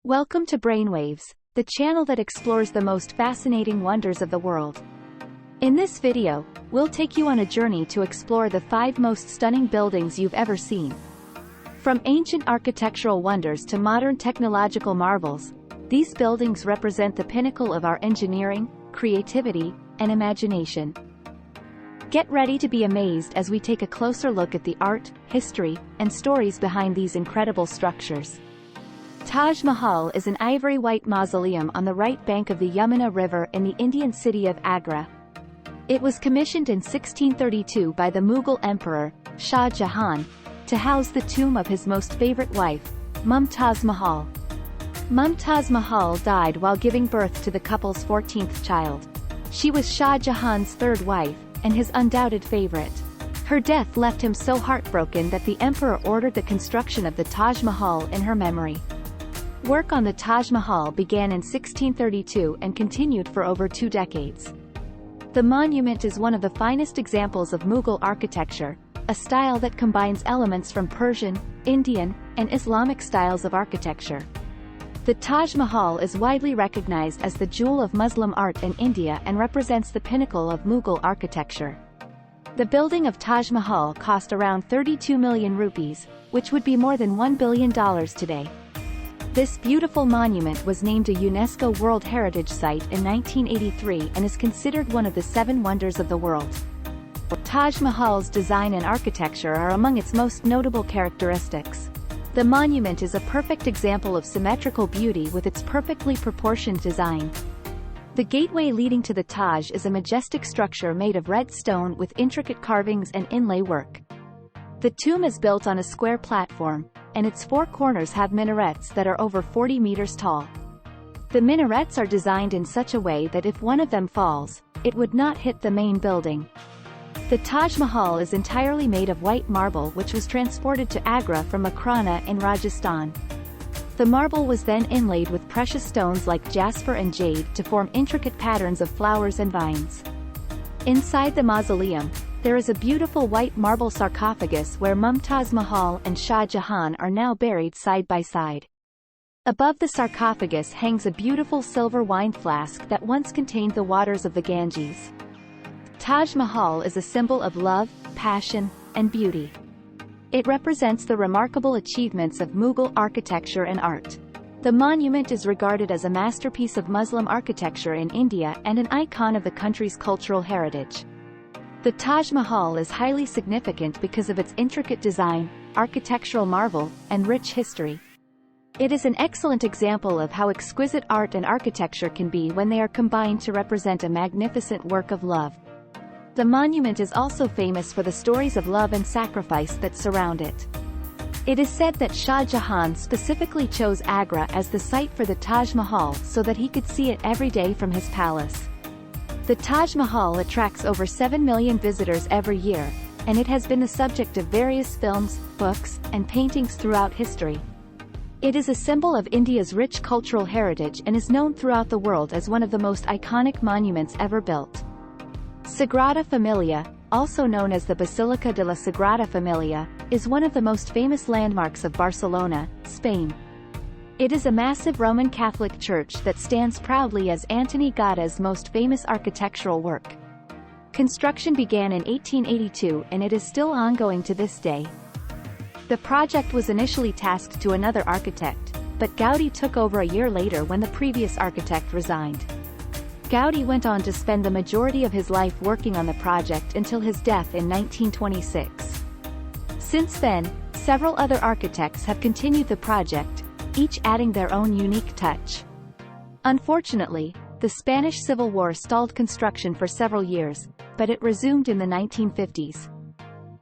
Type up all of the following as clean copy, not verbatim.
Welcome to Brainwaves, the channel that explores the most fascinating wonders of the world. In this video, we'll take you on a journey to explore the 5 most stunning buildings you've ever seen. From ancient architectural wonders to modern technological marvels, these buildings represent the pinnacle of our engineering, creativity, and imagination. Get ready to be amazed as we take a closer look at the art, history, and stories behind these incredible structures. Taj Mahal is an ivory-white mausoleum on the right bank of the Yamuna River in the Indian city of Agra. It was commissioned in 1632 by the Mughal Emperor, Shah Jahan, to house the tomb of his most favorite wife, Mumtaz Mahal. Mumtaz Mahal died while giving birth to the couple's 14th child. She was Shah Jahan's third wife, and his undoubted favorite. Her death left him so heartbroken that the emperor ordered the construction of the Taj Mahal in her memory. Work on the Taj Mahal began in 1632 and continued for over 2 decades. The monument is one of the finest examples of Mughal architecture, a style that combines elements from Persian, Indian, and Islamic styles of architecture. The Taj Mahal is widely recognized as the jewel of Muslim art in India and represents the pinnacle of Mughal architecture. The building of Taj Mahal cost around 32 million rupees, which would be more than $1 billion today. This beautiful monument was named a UNESCO World Heritage Site in 1983 and is considered one of the 7 wonders of the world. Taj Mahal's design and architecture are among its most notable characteristics. The monument is a perfect example of symmetrical beauty with its perfectly proportioned design. The gateway leading to the Taj is a majestic structure made of red stone with intricate carvings and inlay work. The tomb is built on a square platform, and its 4 corners have minarets that are over 40 meters tall. The minarets are designed in such a way that if one of them falls, it would not hit the main building. The Taj Mahal is entirely made of white marble which was transported to Agra from Makrana in Rajasthan. The marble was then inlaid with precious stones like jasper and jade to form intricate patterns of flowers and vines. Inside the mausoleum, there is a beautiful white marble sarcophagus where Mumtaz Mahal and Shah Jahan are now buried side by side. Above the sarcophagus hangs a beautiful silver wine flask that once contained the waters of the Ganges. Taj Mahal is a symbol of love, passion, and beauty. It represents the remarkable achievements of Mughal architecture and art. The monument is regarded as a masterpiece of Muslim architecture in India and an icon of the country's cultural heritage. The Taj Mahal is highly significant because of its intricate design, architectural marvel, and rich history. It is an excellent example of how exquisite art and architecture can be when they are combined to represent a magnificent work of love. The monument is also famous for the stories of love and sacrifice that surround it. It is said that Shah Jahan specifically chose Agra as the site for the Taj Mahal so that he could see it every day from his palace. The Taj Mahal attracts over 7 million visitors every year, and it has been the subject of various films, books, and paintings throughout history. It is a symbol of India's rich cultural heritage and is known throughout the world as one of the most iconic monuments ever built. Sagrada Familia, also known as the Basilica de la Sagrada Familia, is one of the most famous landmarks of Barcelona, Spain. It is a massive Roman Catholic church that stands proudly as Antoni Gaudi's most famous architectural work. Construction began in 1882 and it is still ongoing to this day. The project was initially tasked to another architect, but Gaudi took over a year later when the previous architect resigned. Gaudi went on to spend the majority of his life working on the project until his death in 1926. Since then, several other architects have continued the project, each adding their own unique touch. Unfortunately, the Spanish Civil War stalled construction for several years, but it resumed in the 1950s.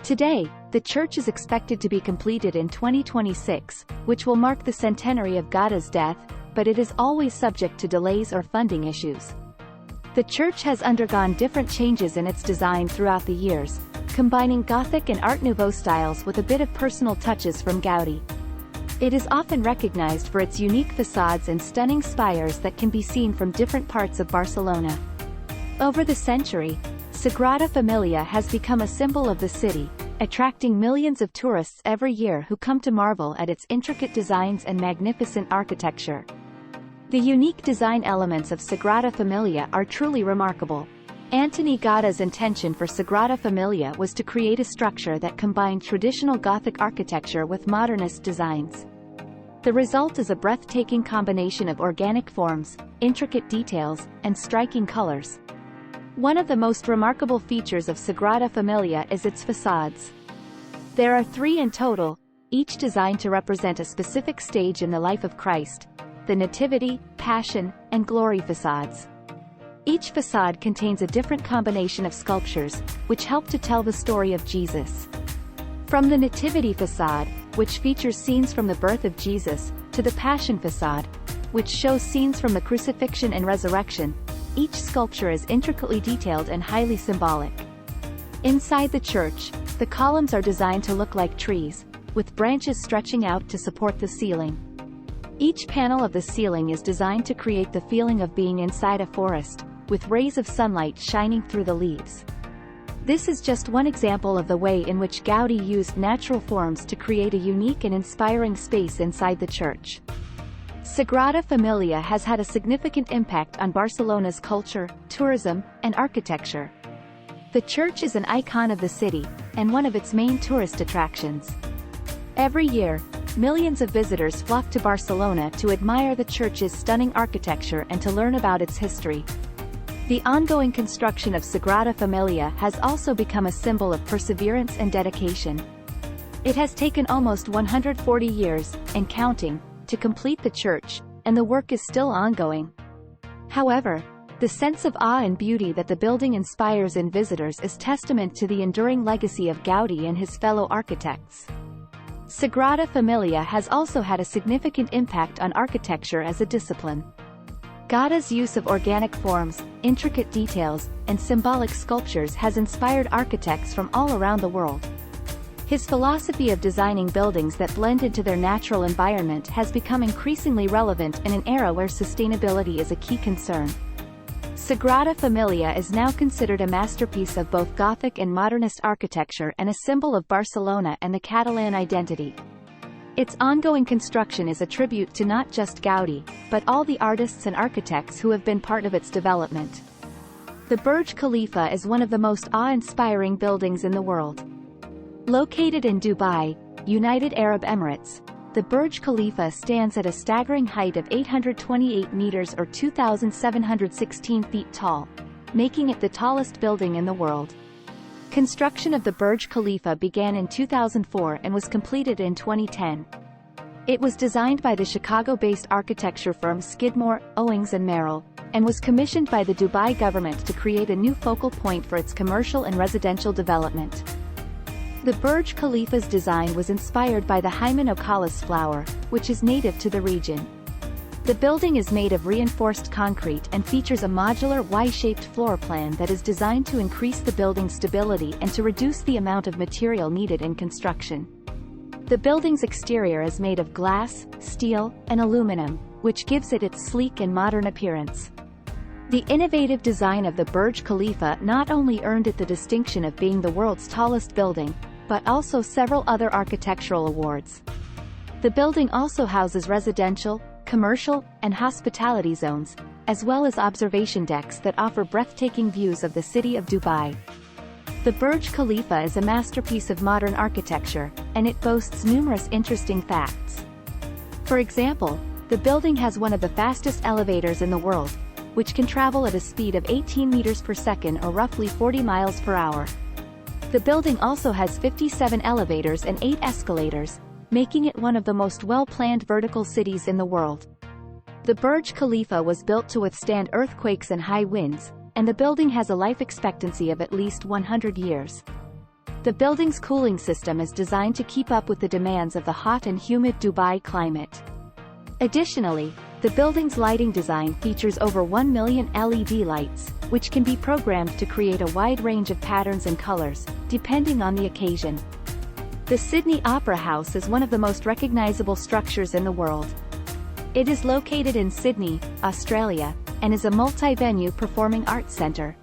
Today, the church is expected to be completed in 2026, which will mark the centenary of Gaudi's death, but it is always subject to delays or funding issues. The church has undergone different changes in its design throughout the years, combining Gothic and Art Nouveau styles with a bit of personal touches from Gaudi. It is often recognized for its unique facades and stunning spires that can be seen from different parts of Barcelona. Over the century, Sagrada Familia has become a symbol of the city, attracting millions of tourists every year who come to marvel at its intricate designs and magnificent architecture. The unique design elements of Sagrada Familia are truly remarkable. Antoni Gaudi's intention for Sagrada Familia was to create a structure that combined traditional Gothic architecture with modernist designs. The result is a breathtaking combination of organic forms, intricate details, and striking colors. One of the most remarkable features of Sagrada Familia is its facades. There are 3 in total, each designed to represent a specific stage in the life of Christ: the Nativity, Passion, and Glory facades. Each facade contains a different combination of sculptures, which help to tell the story of Jesus. From the Nativity facade, which features scenes from the birth of Jesus, to the Passion facade, which shows scenes from the crucifixion and resurrection, each sculpture is intricately detailed and highly symbolic. Inside the church, the columns are designed to look like trees, with branches stretching out to support the ceiling. Each panel of the ceiling is designed to create the feeling of being inside a forest, with rays of sunlight shining through the leaves. This is just one example of the way in which Gaudi used natural forms to create a unique and inspiring space inside the church. Sagrada Familia has had a significant impact on Barcelona's culture, tourism, and architecture. The church is an icon of the city, and one of its main tourist attractions. Every year, millions of visitors flock to Barcelona to admire the church's stunning architecture and to learn about its history. The ongoing construction of Sagrada Familia has also become a symbol of perseverance and dedication. It has taken almost 140 years, and counting, to complete the church, and the work is still ongoing. However, the sense of awe and beauty that the building inspires in visitors is testament to the enduring legacy of Gaudi and his fellow architects. Sagrada Familia has also had a significant impact on architecture as a discipline. Gaudi's use of organic forms, intricate details, and symbolic sculptures has inspired architects from all around the world. His philosophy of designing buildings that blend into their natural environment has become increasingly relevant in an era where sustainability is a key concern. Sagrada Familia is now considered a masterpiece of both Gothic and modernist architecture and a symbol of Barcelona and the Catalan identity. Its ongoing construction is a tribute to not just Gaudi, but all the artists and architects who have been part of its development. The Burj Khalifa is one of the most awe-inspiring buildings in the world. Located in Dubai, United Arab Emirates, the Burj Khalifa stands at a staggering height of 828 meters or 2,716 feet tall, making it the tallest building in the world. Construction of the Burj Khalifa began in 2004 and was completed in 2010. It was designed by the Chicago-based architecture firm Skidmore, Owings & Merrill, and was commissioned by the Dubai government to create a new focal point for its commercial and residential development. The Burj Khalifa's design was inspired by the Hymenocallis flower, which is native to the region. The building is made of reinforced concrete and features a modular Y-shaped floor plan that is designed to increase the building's stability and to reduce the amount of material needed in construction. The building's exterior is made of glass, steel, and aluminum, which gives it its sleek and modern appearance. The innovative design of the Burj Khalifa not only earned it the distinction of being the world's tallest building, but also several other architectural awards. The building also houses residential, commercial, and hospitality zones, as well as observation decks that offer breathtaking views of the city of Dubai. The Burj Khalifa is a masterpiece of modern architecture, and it boasts numerous interesting facts. For example, the building has one of the fastest elevators in the world, which can travel at a speed of 18 meters per second or roughly 40 miles per hour. The building also has 57 elevators and 8 escalators, making it one of the most well-planned vertical cities in the world. The Burj Khalifa was built to withstand earthquakes and high winds, and the building has a life expectancy of at least 100 years. The building's cooling system is designed to keep up with the demands of the hot and humid Dubai climate. Additionally, the building's lighting design features over 1 million LED lights, which can be programmed to create a wide range of patterns and colors, depending on the occasion. The Sydney Opera House is one of the most recognizable structures in the world. It is located in Sydney, Australia, and is a multi-venue performing arts centre.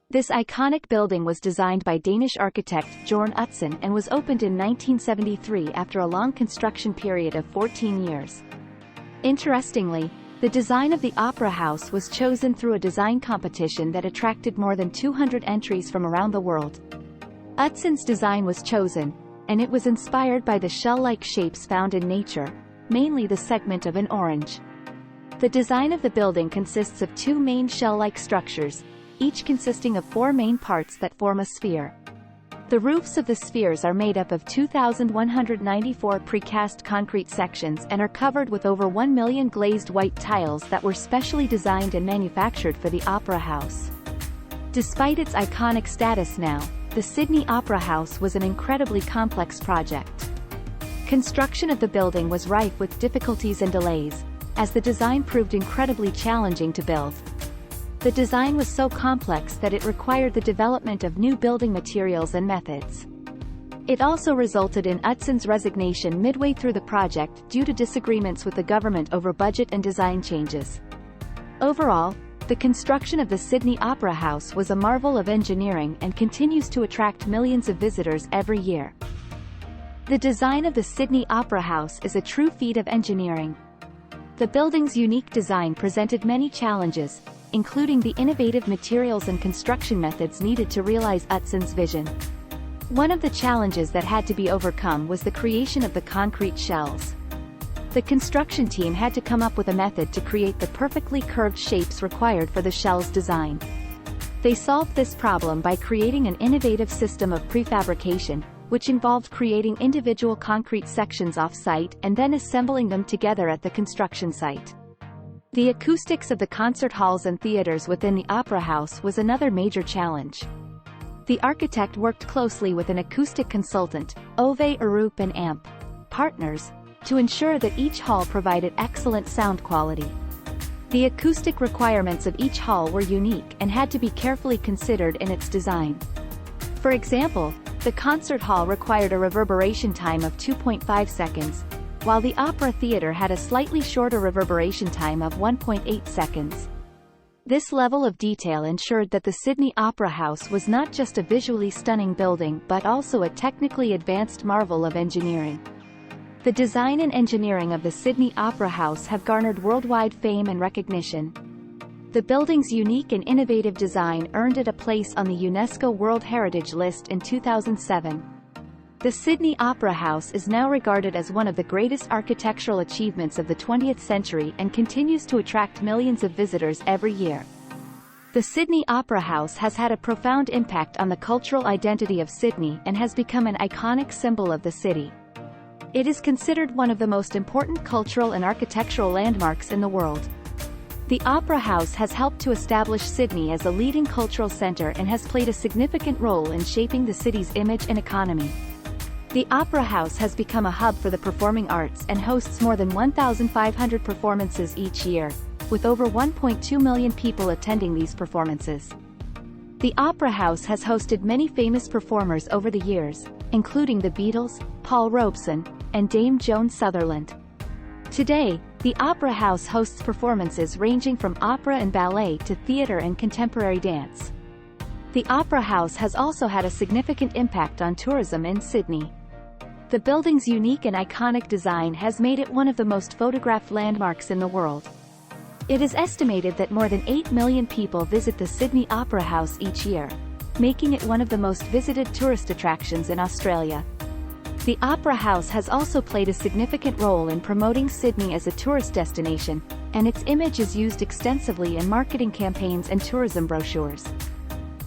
This iconic building was designed by Danish architect Bjørn Utzon and was opened in 1973 after a long construction period of 14 years. Interestingly, the design of the Opera House was chosen through a design competition that attracted more than 200 entries from around the world. Utzon's design was chosen, and it was inspired by the shell-like shapes found in nature, mainly the segment of an orange. The design of the building consists of two main shell-like structures, each consisting of four main parts that form a sphere. The roofs of the spheres are made up of 2,194 precast concrete sections and are covered with over 1 million glazed white tiles that were specially designed and manufactured for the Opera House. Despite its iconic status now, the Sydney Opera House was an incredibly complex project. Construction of the building was rife with difficulties and delays, as the design proved incredibly challenging to build. The design was so complex that it required the development of new building materials and methods. It also resulted in Utzon's resignation midway through the project due to disagreements with the government over budget and design changes. Overall, the construction of the Sydney Opera House was a marvel of engineering and continues to attract millions of visitors every year. The design of the Sydney Opera House is a true feat of engineering. The building's unique design presented many challenges, including the innovative materials and construction methods needed to realize Utzon's vision. One of the challenges that had to be overcome was the creation of the concrete shells. The construction team had to come up with a method to create the perfectly curved shapes required for the shell's design. They solved this problem by creating an innovative system of prefabrication, which involved creating individual concrete sections off-site and then assembling them together at the construction site. The acoustics of the concert halls and theaters within the Opera House was another major challenge. The architect worked closely with an acoustic consultant, Ove Arup and Amp Partners, to ensure that each hall provided excellent sound quality. The acoustic requirements of each hall were unique and had to be carefully considered in its design. For example, the concert hall required a reverberation time of 2.5 seconds, while the opera theater had a slightly shorter reverberation time of 1.8 seconds. This level of detail ensured that the Sydney Opera House was not just a visually stunning building but also a technically advanced marvel of engineering. The design and engineering of the Sydney Opera House have garnered worldwide fame and recognition. The building's unique and innovative design earned it a place on the UNESCO World Heritage List in 2007. The Sydney Opera House is now regarded as one of the greatest architectural achievements of the 20th century and continues to attract millions of visitors every year. The Sydney Opera House has had a profound impact on the cultural identity of Sydney and has become an iconic symbol of the city. It is considered one of the most important cultural and architectural landmarks in the world. The Opera House has helped to establish Sydney as a leading cultural centre and has played a significant role in shaping the city's image and economy. The Opera House has become a hub for the performing arts and hosts more than 1,500 performances each year, with over 1.2 million people attending these performances. The Opera House has hosted many famous performers over the years, including the Beatles, Paul Robeson, and Dame Joan Sutherland. Today, the Opera House hosts performances ranging from opera and ballet to theatre and contemporary dance. The Opera House has also had a significant impact on tourism in Sydney. The building's unique and iconic design has made it one of the most photographed landmarks in the world. It is estimated that more than 8 million people visit the Sydney Opera House each year, making it one of the most visited tourist attractions in Australia. The Opera House has also played a significant role in promoting Sydney as a tourist destination, and its image is used extensively in marketing campaigns and tourism brochures.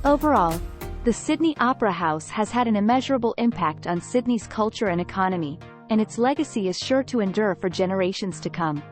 Overall, the Sydney Opera House has had an immeasurable impact on Sydney's culture and economy, and its legacy is sure to endure for generations to come.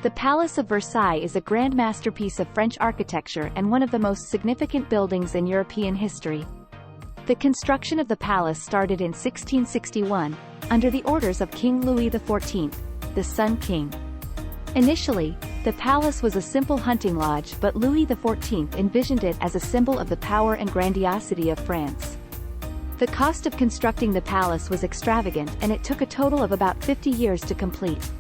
The Palace of Versailles is a grand masterpiece of French architecture and one of the most significant buildings in European history. The construction of the palace started in 1661, under the orders of King Louis XIV, the Sun King. Initially, the palace was a simple hunting lodge, but Louis XIV envisioned it as a symbol of the power and grandiosity of France. The cost of constructing the palace was extravagant and it took a total of about 50 years to complete.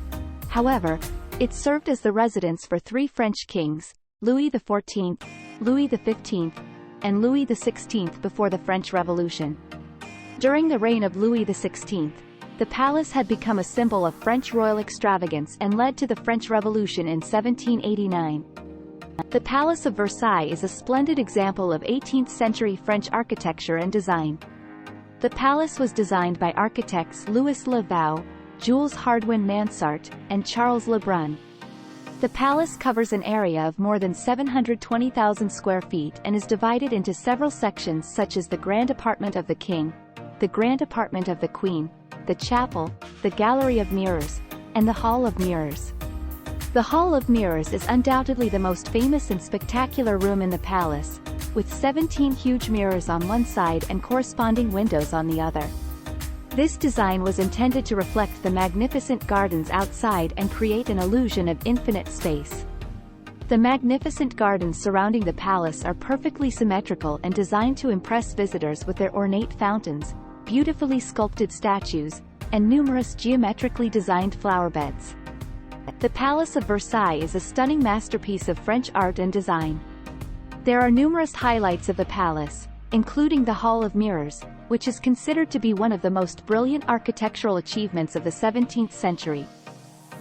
However, it served as the residence for three French kings, Louis XIV, Louis XV, and Louis XVI before the French Revolution. During the reign of Louis XVI, the palace had become a symbol of French royal extravagance and led to the French Revolution in 1789. The Palace of Versailles is a splendid example of 18th-century French architecture and design. The palace was designed by architects Louis Le Vau, Jules Hardouin-Mansart, and Charles Le Brun. The palace covers an area of more than 720,000 square feet and is divided into several sections such as the Grand Apartment of the King, the Grand Apartment of the Queen, the Chapel, the Gallery of Mirrors, and the Hall of Mirrors. The Hall of Mirrors is undoubtedly the most famous and spectacular room in the palace, with 17 huge mirrors on one side and corresponding windows on the other. This design was intended to reflect the magnificent gardens outside and create an illusion of infinite space. The magnificent gardens surrounding the palace are perfectly symmetrical and designed to impress visitors with their ornate fountains, beautifully sculpted statues, and numerous geometrically designed flower beds. The Palace of Versailles is a stunning masterpiece of French art and design. There are numerous highlights of the palace, including the Hall of Mirrors, which is considered to be one of the most brilliant architectural achievements of the 17th century.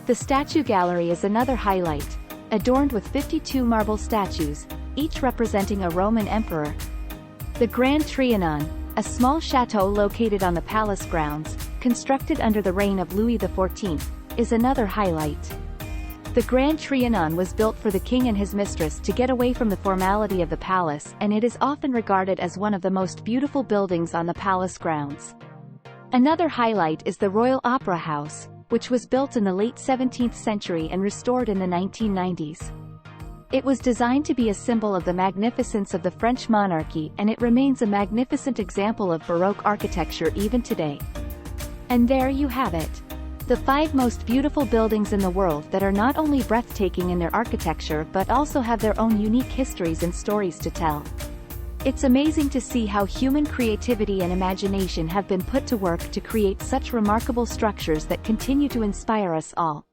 The Statue Gallery is another highlight, adorned with 52 marble statues, each representing a Roman emperor. The Grand Trianon, a small chateau located on the palace grounds, constructed under the reign of Louis XIV, is another highlight. The Grand Trianon was built for the king and his mistress to get away from the formality of the palace, and it is often regarded as one of the most beautiful buildings on the palace grounds. Another highlight is the Royal Opera House, which was built in the late 17th century and restored in the 1990s. It was designed to be a symbol of the magnificence of the French monarchy, and it remains a magnificent example of Baroque architecture even today. And there you have it. The 5 most beautiful buildings in the world that are not only breathtaking in their architecture but also have their own unique histories and stories to tell. It's amazing to see how human creativity and imagination have been put to work to create such remarkable structures that continue to inspire us all.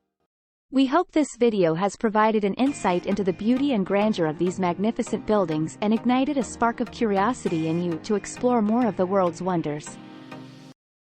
We hope this video has provided an insight into the beauty and grandeur of these magnificent buildings and ignited a spark of curiosity in you to explore more of the world's wonders.